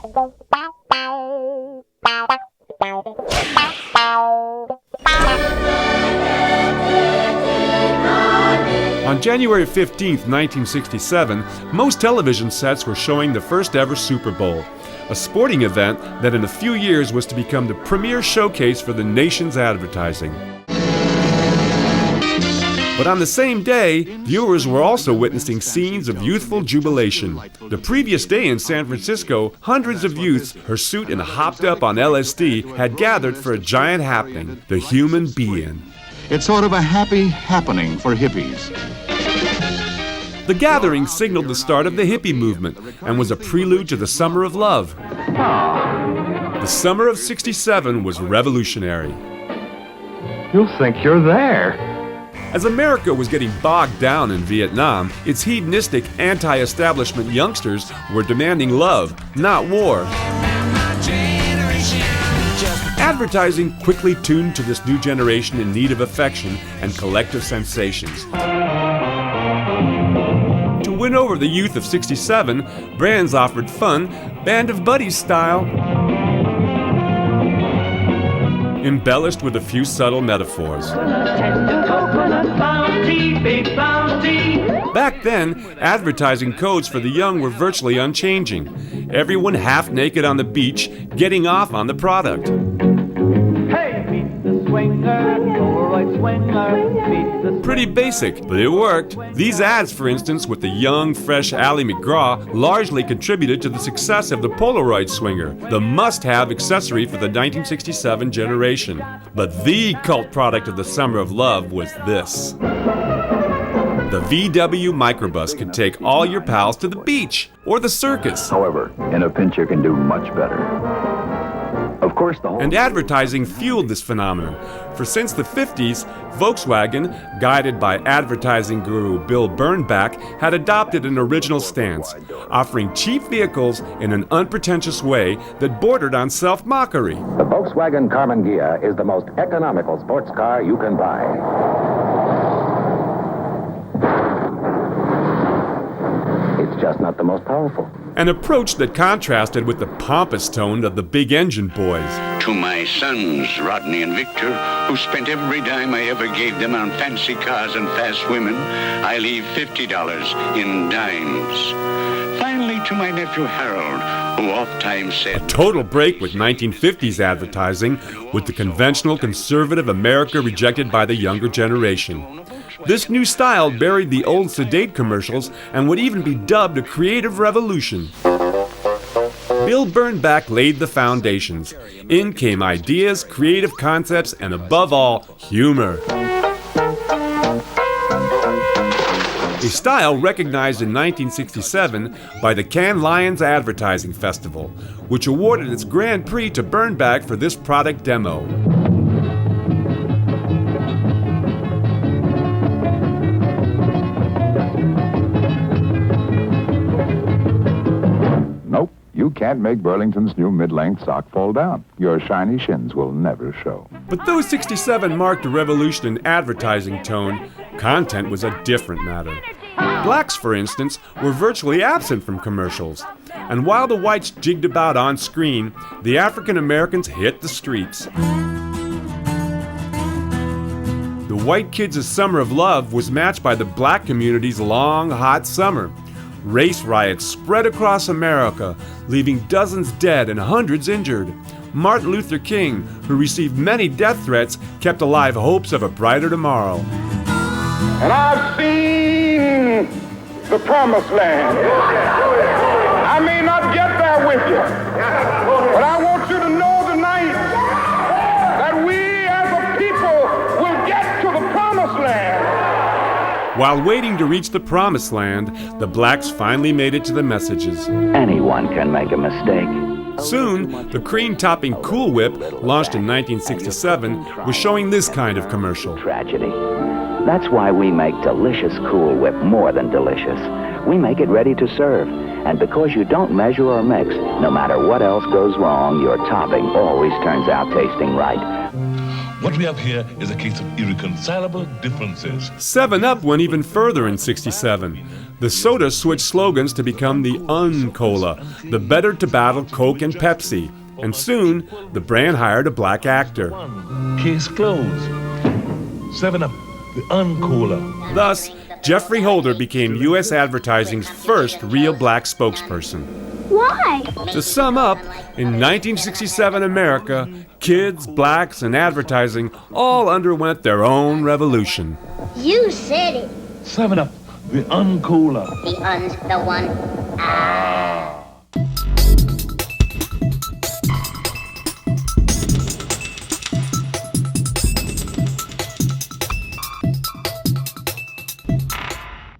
On January 15, 1967, most television sets were showing the first ever Super Bowl, a sporting event that in a few years was to become the premier showcase for the nation's advertising. But on the same day, viewers were also witnessing scenes of youthful jubilation. The previous day in San Francisco, hundreds of youths, hirsute and hopped up on LSD, had gathered for a giant happening, the Human Be-In. It's sort of a happy happening for hippies. The gathering signaled the start of the hippie movement and was a prelude to the Summer of Love. The summer of '67 was revolutionary. You'll think you're there. As America was getting bogged down in Vietnam, its hedonistic, anti-establishment youngsters were demanding love, not war. Advertising quickly tuned to this new generation in need of affection and collective sensations. To win over the youth of '67, brands offered fun, Band of Buddies style, embellished with a few subtle metaphors. Back then, advertising codes for the young were virtually unchanging. Everyone half naked on the beach, getting off on the product. Pretty basic, but it worked. These ads, for instance, with the young, fresh Ally McGraw, largely contributed to the success of the Polaroid swinger, the must-have accessory for the 1967 generation. But the cult product of the Summer of Love was this. The VW microbus could take all your pals to the beach or the circus. However, in a pinch you can do much better. Of course, and advertising fueled this phenomenon, for since the 50s, Volkswagen, guided by advertising guru Bill Bernbach, had adopted an original stance, offering cheap vehicles in an unpretentious way that bordered on self-mockery. The Volkswagen Carmen Ghia is the most economical sports car you can buy. It's just not the most powerful. An approach that contrasted with the pompous tone of the big engine boys. To my sons, Rodney and Victor, who spent every dime I ever gave them on fancy cars and fast women, I leave $50 in dimes. Finally, to my nephew Harold, who oft-times said... A total break with 1950s advertising, with the conventional conservative America rejected by the younger generation. This new style buried the old sedate commercials and would even be dubbed a creative revolution. Bill Bernbach laid the foundations. In came ideas, creative concepts, and above all, humor. A style recognized in 1967 by the Cannes Lions Advertising Festival, which awarded its Grand Prix to Bernbach for this product demo. Nope, you can't make Burlington's new mid-length sock fall down. Your shiny shins will never show. But though '67 marked a revolution in advertising tone, content was a different matter. Blacks, for instance, were virtually absent from commercials. And while the whites jigged about on screen, the African Americans hit the streets. The white kids' Summer of Love was matched by the black community's long, hot summer. Race riots spread across America, leaving dozens dead and hundreds injured. Martin Luther King, who received many death threats, kept alive hopes of a brighter tomorrow. And I've seen the promised land. I may not get there with you, but I want you to know tonight that we as a people will get to the promised land. While waiting to reach the promised land, the blacks finally made it to the messages. Anyone can make a mistake. Soon, the cream-topping Cool Whip, launched in 1967, was showing this kind of commercial. Tragedy. That's why we make delicious Cool Whip more than delicious. We make it ready to serve. And because you don't measure or mix, no matter what else goes wrong, your topping always turns out tasting right. What we have here is a case of irreconcilable differences. 7-Up went even further in '67. The soda switched slogans to become the Un-Cola, the better to battle Coke and Pepsi. And soon, the brand hired a black actor. Case closed. 7-Up, the Un-Cola. Thus, Jeffrey Holder became U.S. advertising's first real black spokesperson. Why? To sum up, in 1967 America, kids, blacks, and advertising all underwent their own revolution. You said it. 7-Up, the Un-Cola. The un's the one. Ah.